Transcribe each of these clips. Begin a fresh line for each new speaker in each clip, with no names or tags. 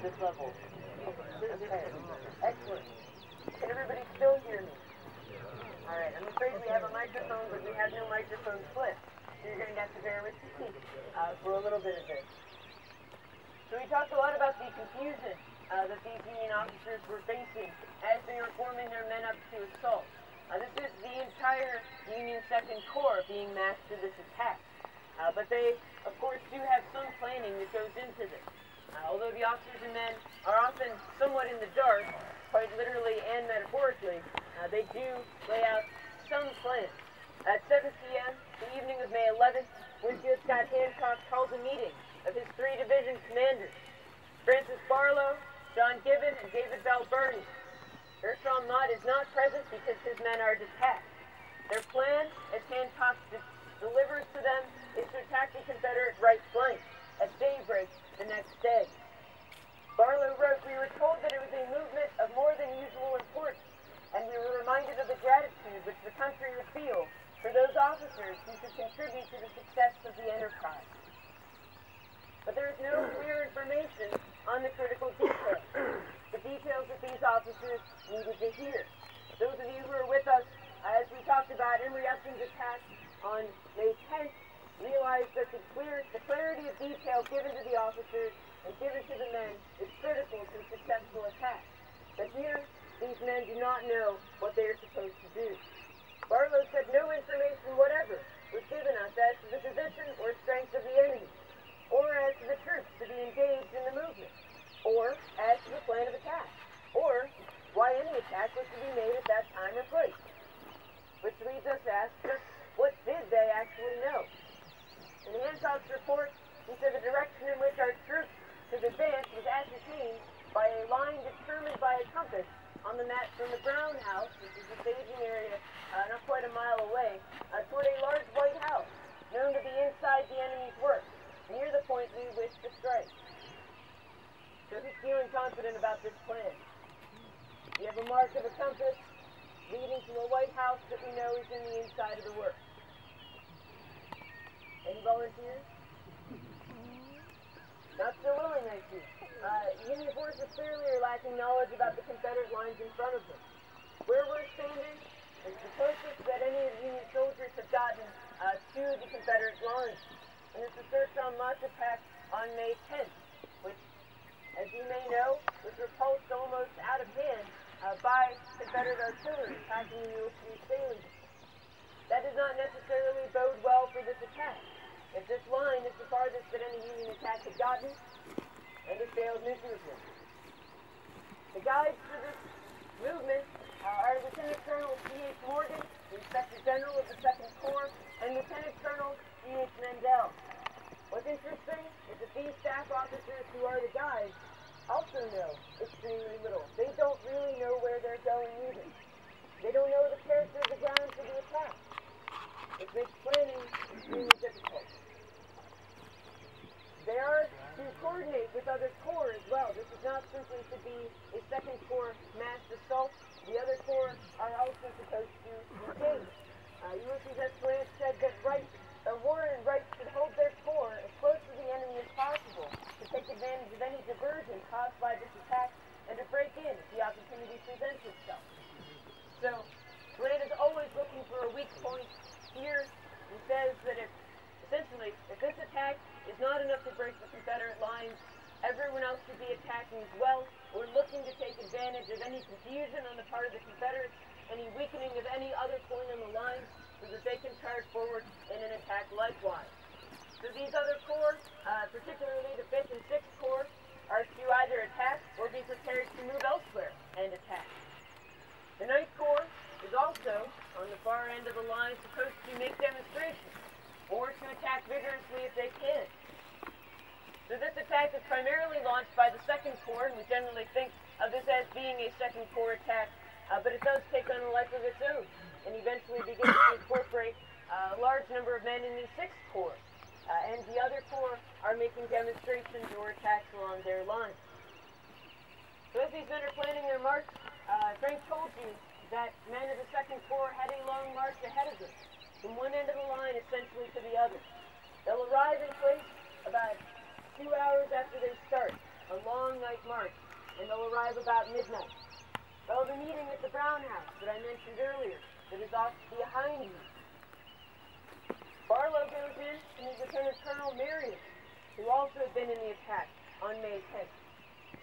this level? Okay. Excellent. Can everybody still hear me? Alright, I'm afraid we have a microphone, but we have no microphone clip. So you're going to have to bear with me for a little bit of this. So we talked a lot about the confusion that these Union officers were facing as they were forming their men up to assault. This is the entire Union 2nd Corps being massed to this attack. But they, of course, do have some planning that goes into this. Although the officers and men are often somewhat in the dark, quite literally and metaphorically, they do lay out some plans. At 7 p.m., the evening of May 11th, Winfield Scott Hancock calls a meeting of his 3 division commanders, Francis Barlow, John Gibbon, and David Bell Birney. Gershom Mott is not present because his men are detached. Their plan, as Hancock delivers to them, is to attack the Confederate right flank at daybreak the next day. Barlow wrote, "We were told that it was a movement of more than usual importance, and we were reminded of the gratitude which the country would feel for those officers who should contribute to the success of the enterprise." But there is no clear information on the critical details, the details that these officers needed to hear. Those of you who are with us, as we talked about Emory Upton's attack on May 10th, realize that the clarity of detail given to the officers and given to the men is critical to a successful attack. But here, these men do not know what they are supposed to do. Barlow said no information whatever was given us as to the position or strength of the enemy, or as to the troops to be engaged in the movement, or as to the plan of attack, or why any attack was to be made at that time or place. Which leads us to ask just what did they actually know? In Hancock's report, he said the direction in which our troops should advance was ascertained by a line determined by a compass on the map from the Brown House, which is the staging area not quite a mile away, toward a large white house, known to be inside the enemy's works, near the point we wish to strike. So who's feeling confident about this plan? We have a mark of a compass leading to a white house that we know is in the inside of the works. Any volunteers? Not so willing, I see. Union forces clearly are lacking knowledge about the Confederate lines in front of them. Where we're standing is the closest that any of the Union soldiers have gotten to the Confederate lines. And it's the Gershom Mott's attack on May 10th, which, as you may know, was repulsed almost out of hand by Confederate artillery attacking the Mule Shoe salient. That does not necessarily bode well for this attack, if this line is the farthest that any Union attack had gotten, and it failed miserably. The guides for this movement are Lieutenant Colonel C.H. Morgan, the Inspector General of the 2nd Corps, and Lieutenant Colonel C.H. Mendel. What's interesting is that these staff officers who are the guides also know extremely little. They don't really know where they're going either. They don't know the character of the ground for the attack. It makes planning extremely difficult. They are to coordinate with other corps as well. This is not simply to be a 2nd Corps mass assault. The other corps are also supposed to engage. Ulysses S. Grant said that Warren and Wright should hold their corps as close to the enemy as possible to take advantage of any diversion caused by this attack and to break in if the opportunity presents itself. So, Grant is always looking for a weak point. Here, he says that if this attack is not enough to break the Confederate lines, everyone else should be attacking as well, or looking to take advantage of any confusion on the part of the Confederates, any weakening of any other point on the line, so that they can charge forward in an attack likewise. So these other corps, particularly the 5th and 6th Corps, are to either attack or be prepared to move elsewhere and attack. The 9th Corps is also, on the far end of the line, supposed to make demonstrations, or to attack vigorously if they can. So this attack is primarily launched by the 2nd Corps, and we generally think of this as being a 2nd Corps attack, but it does take on a life of its own, and eventually begins to incorporate a large number of men in the 6th Corps, and the other corps are making demonstrations or attacks along their lines. So as these men are planning their march, Frank told you that men of the 2nd Corps had a long march ahead of them, from one end of the line essentially to the other. They'll arrive in place about 2 hours after they start, a long night night march, and they'll arrive about midnight. They'll have a meeting at the Brown House that I mentioned earlier, that is off behind you. Barlow goes in to meet Lieutenant Colonel Merriam, who also had been in the attack on May 10th.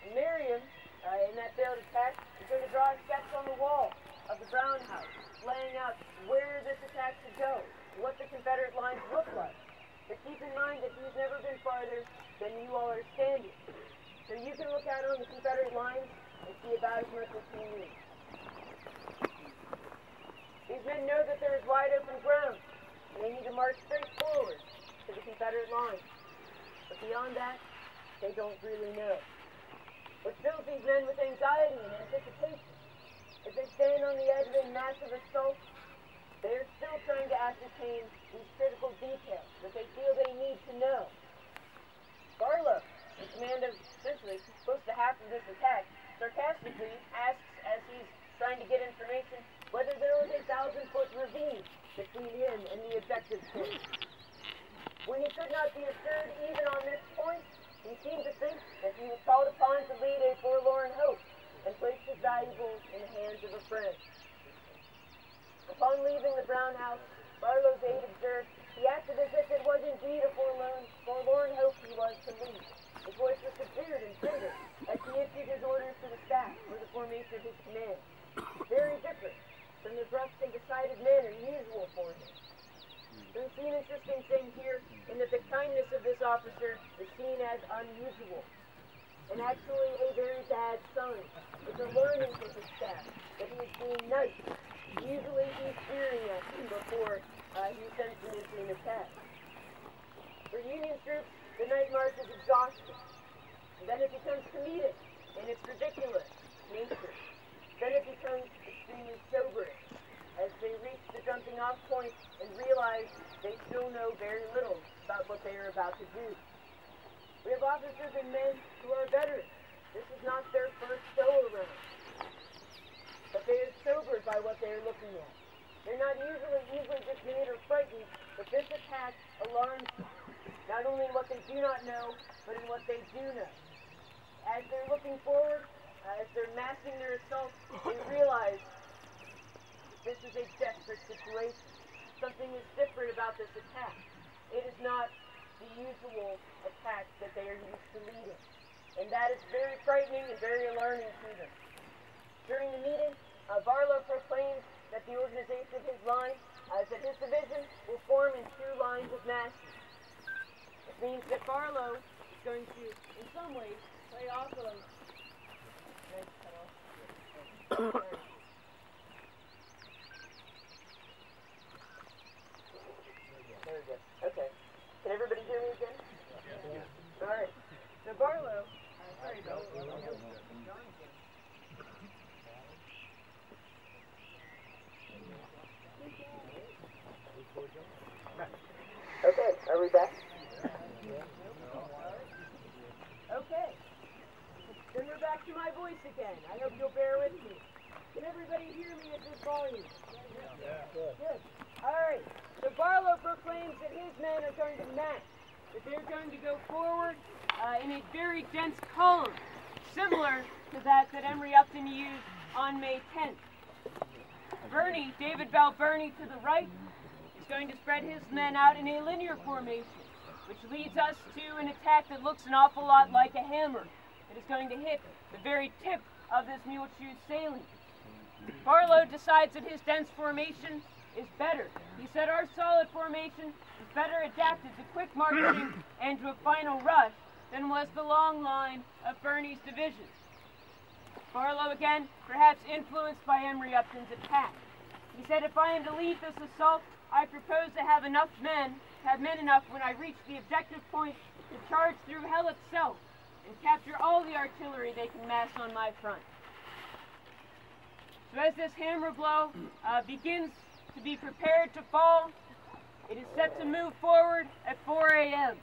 And Merriam, in that failed attack, is going to draw a sketch on the wall of the Brown House, laying out where this attack should go, what the Confederate lines look like. But keep in mind that he's never been farther than you all are standing. So you can look out on the Confederate lines and see about as much as he needs. These men know that there is wide open ground, and they need to march straight forward to the Confederate lines. But beyond that, they don't really know. What fills these men with anxiety and anticipation as they stand on the edge of a massive assault, they are still trying to ascertain these critical details that they feel they need to know. Barlow, in command of essentially close to half of this attack, sarcastically asks as he's trying to get information whether there was a 1,000-foot ravine between him and the objective point. When he could not be assured even on this point, he seemed to think that he was called upon to lead a forlorn hope and place his valuables in the hands of a friend. Upon leaving the Brown House, Barlow's aide observed he acted as if it was indeed a forlorn hope he was to lead. His voice was subdued and tender as he issued his orders to the staff for the formation of his command. Very different from the brusque and decided manner usual for him. We see an interesting thing here in that the kindness of this officer is seen as unusual, and actually a very bad sign. It's a warning to his staff that he is being nice. Usually he's fearing us before he sends them into an attack. For Union troops, the night march is exhausting, and then it becomes comedic in its ridiculous nature. Then it becomes extremely sobering as they reach the jumping off point and realize they still know very little about what they are about to do. We have officers and men who are veterans. This is not their first go-around. But they are sobered by what they are looking at. They're not easily dismayed or frightened, but this attack alarms them, not only in what they do not know, but in what they do know. As they're looking forward, as they're massing their assault, they realize this is a desperate situation. Something is different about this attack. It is not the usual attack that they are used to leading. And that is very frightening and very alarming to them. During the meeting, Barlow proclaims that the organization of his line, that his division will form in 2 lines of masses. It means that Barlow is going to, in some ways, play off of... Nice cut off. There we go. Okay. Can everybody hear me again? Yeah. All right. So Barlow... sorry, Bill. Okay, are we back? Okay. Then we're back to my voice again. I hope you'll bear with me. Can everybody hear me at this volume? Yeah. Good. All right. So Barlow proclaims that his men are going to mass, that they're going to go forward in a very dense column, similar to that Emory Upton used on May 10th. Birney, David Bell Birney to the right, is going to spread his men out in a linear formation, which leads us to an attack that looks an awful lot like a hammer. It is going to hit the very tip of this mule shoe salient. Barlow decides that his dense formation is better. He said our solid formation is better adapted to quick marching and to a final rush than was the long line of Birney's division. Barlow, again, perhaps influenced by Emory Upton's attack. He said, if I am to lead this assault, I propose to have men enough when I reach the objective point to charge through hell itself and capture all the artillery they can mass on my front. So as this hammer blow begins to be prepared to fall, it is set to move forward at 4 a.m.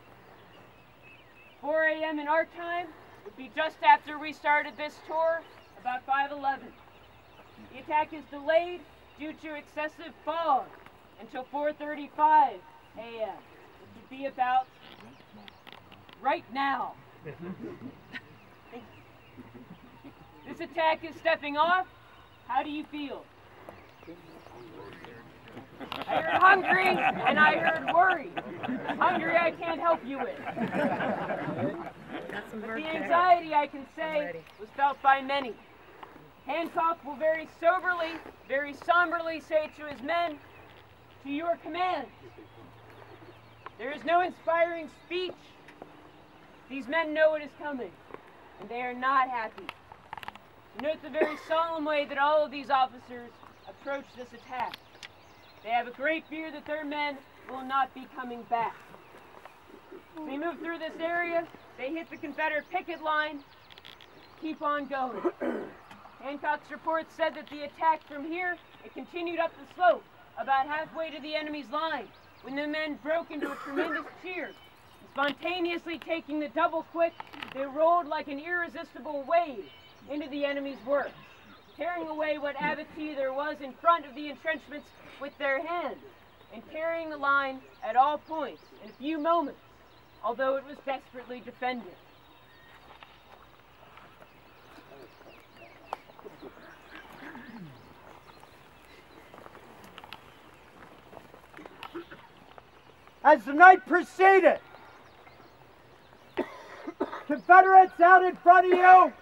4 a.m. in our time would be just after we started this tour, about 5:11. The attack is delayed due to excessive fog until 4:35 a.m., which would be about right now.
This attack is stepping off. How do you feel? I heard hungry and I heard worried. Hungry I can't help you with. But the anxiety, I can say, was felt by many. Hancock will very soberly, very somberly say to his men, to your command. There is no inspiring speech. These men know what is coming, and they are not happy. Note the very solemn way that all of these officers approach this attack. They have a great fear that their men will not be coming back. They move through this area, they hit the Confederate picket line, keep on going. Hancock's report said that the attack from here, it continued up the slope, about halfway to the enemy's line, when the men broke into a tremendous cheer. Spontaneously taking the double quick, they rolled like an irresistible wave into the enemy's works, tearing away what abatis there was in front of the entrenchments with their hands, and carrying the line at all points in a few moments, although it was desperately defended.
As the night proceeded, Confederates out in front of you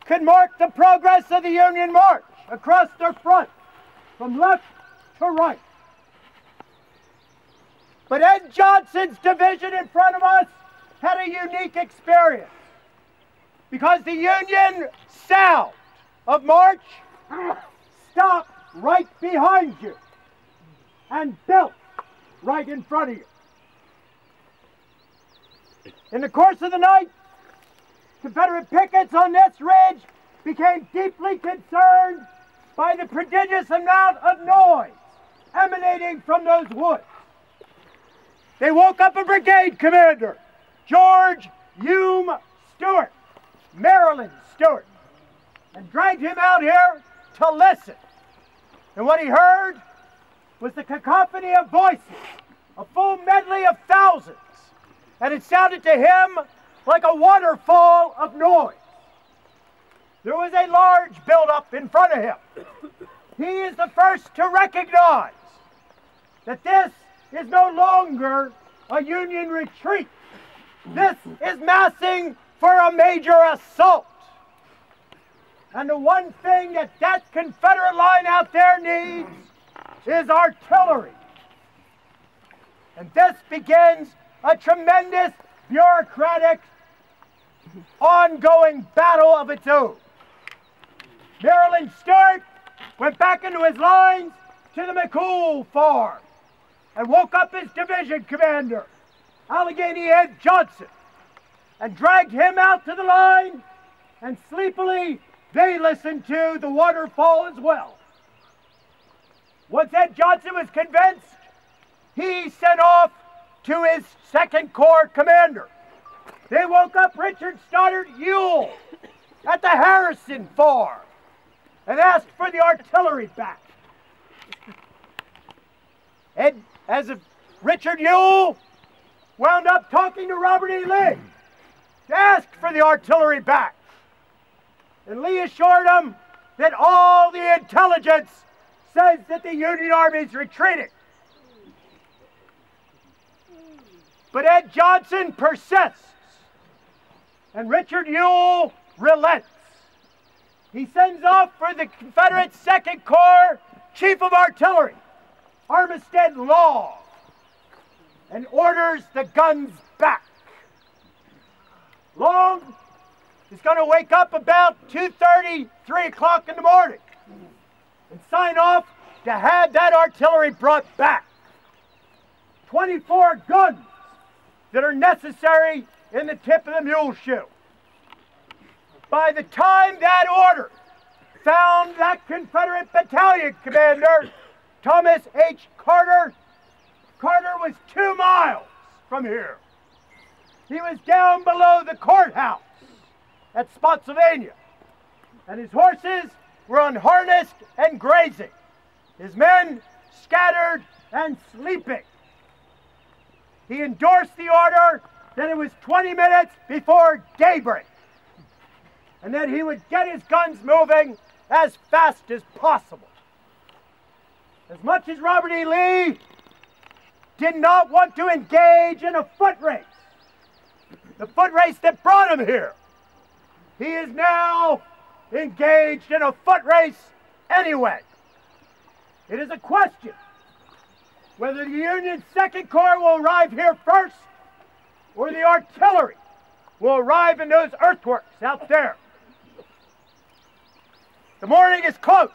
could mark the progress of the Union march across their front, from left to right. But Ed Johnson's division in front of us had a unique experience, because the Union sound of march stopped right behind you and built right in front of you. In the course of the night, Confederate pickets on this ridge became deeply concerned by the prodigious amount of noise emanating from those woods. They woke up a brigade commander, George Hume Stewart, Maryland Stewart, and dragged him out here to listen. And what he heard was the cacophony of voices, a full medley of thousands, and it sounded to him like a waterfall of noise. There was a large buildup in front of him. He is the first to recognize that this is no longer a Union retreat. This is massing for a major assault. And the one thing that that Confederate line out there needs is artillery. And this begins a tremendous bureaucratic ongoing battle of its own. Maryland Stewart went back into his lines to the McCool farm and woke up his division commander, Allegheny Ed Johnson, and dragged him out to the line, and sleepily they listened to the waterfall as well. Once Ed Johnson was convinced, he sent off to his 2nd Corps commander. They woke up Richard Stoddard Ewell at the Harrison farm and asked for the artillery back. Richard Ewell wound up talking to Robert E. Lee to ask for the artillery back. And Lee assured him that all the intelligence says that the Union Army is retreating. But Ed Johnson persists, and Richard Ewell relents. He sends off for the Confederate 2nd Corps Chief of Artillery, Armistead Law, and orders the guns back. Long is going to wake up about 2:30, 3 o'clock in the morning and sign off to have that artillery brought back. 24 guns that are necessary in the tip of the Mule Shoe. By the time that order found that Confederate battalion commander, Thomas H. Carter, Carter was 2 miles from here. He was down below the courthouse at Spotsylvania, and his horses were unharnessed and grazing, his men scattered and sleeping. He endorsed the order that it was 20 minutes before daybreak. and that he would get his guns moving as fast as possible. As much as Robert E. Lee did not want to engage in a foot race, the foot race that brought him here, he is now engaged in a foot race anyway. It is a question whether the Union Second Corps will arrive here first or the artillery will arrive in those earthworks out there. The morning is close.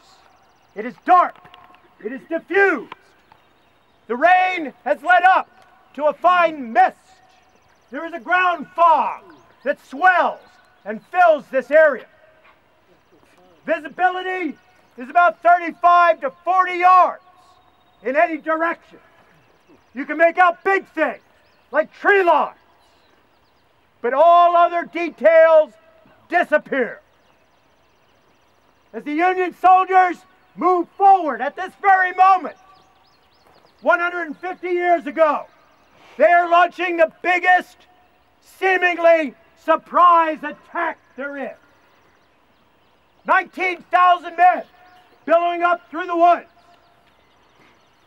It is dark. It is diffused. The rain has led up to a fine mist. There is a ground fog that swells and fills this area. Visibility is about 35 to 40 yards in any direction. You can make out big things like tree lines, but all other details disappear. As the Union soldiers move forward at this very moment, 150 years ago, they are launching the biggest, seemingly surprise attack there is. 19,000 men billowing up through the woods.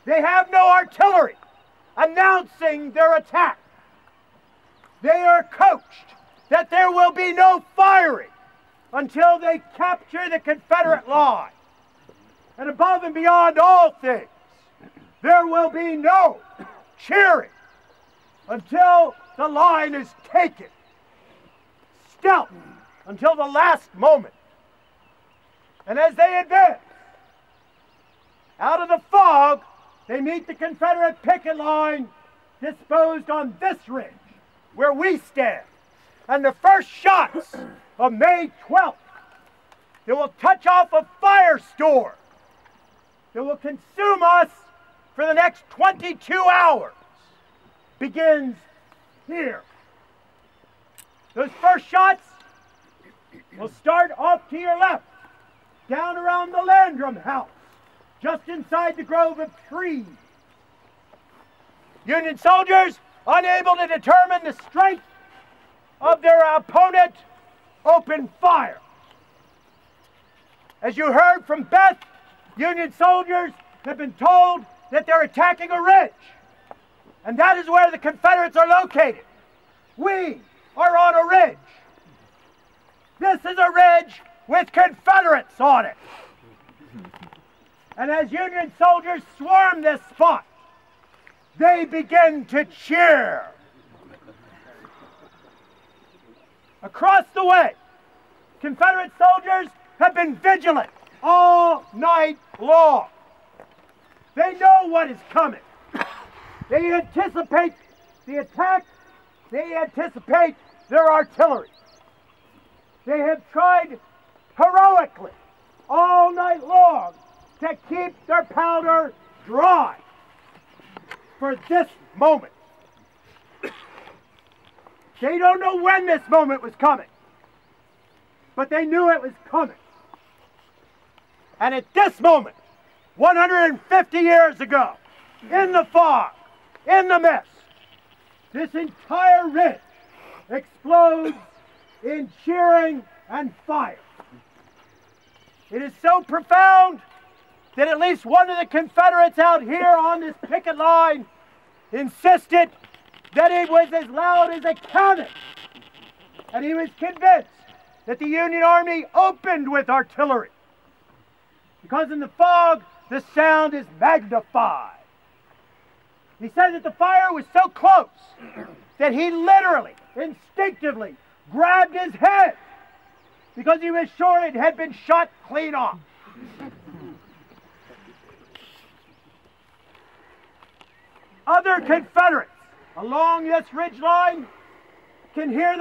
They have no artillery announcing their attack. They are coached that there will be no firing until they capture the Confederate line. And above and beyond all things, there will be no cheering until the line is taken. Stealth until the last moment. And as they advance, out of the fog, they meet the Confederate picket line disposed on this ridge, where we stand. And the first shots of May 12th that will touch off a firestorm that will consume us for the next 22 hours begins here. Those first shots will start off to your left, down around the Landrum house, just inside the grove of trees. Union soldiers, unable to determine the strength of their opponent, open fire. As you heard from Beth, Union soldiers have been told that they're attacking a ridge, and that is where the Confederates are located. We are on a ridge. This is a ridge with Confederates on it. And as Union soldiers swarm this spot, they begin to cheer. Across the way, Confederate soldiers have been vigilant all night long. They know what is coming. They anticipate the attack. They anticipate their artillery. They have tried heroically all night long to keep their powder dry for this moment. They don't know when this moment was coming, but they knew it was coming. And at this moment, 150 years ago, in the fog, in the mist, this entire ridge explodes in cheering and fire. It is so profound that at least one of the Confederates out here on this picket line insisted that it was as loud as a cannon. And he was convinced that the Union Army opened with artillery, because in the fog, the sound is magnified. He said that the fire was so close that he literally, instinctively, grabbed his head because he was sure it had been shot clean off. Other Confederates along this ridge line can hear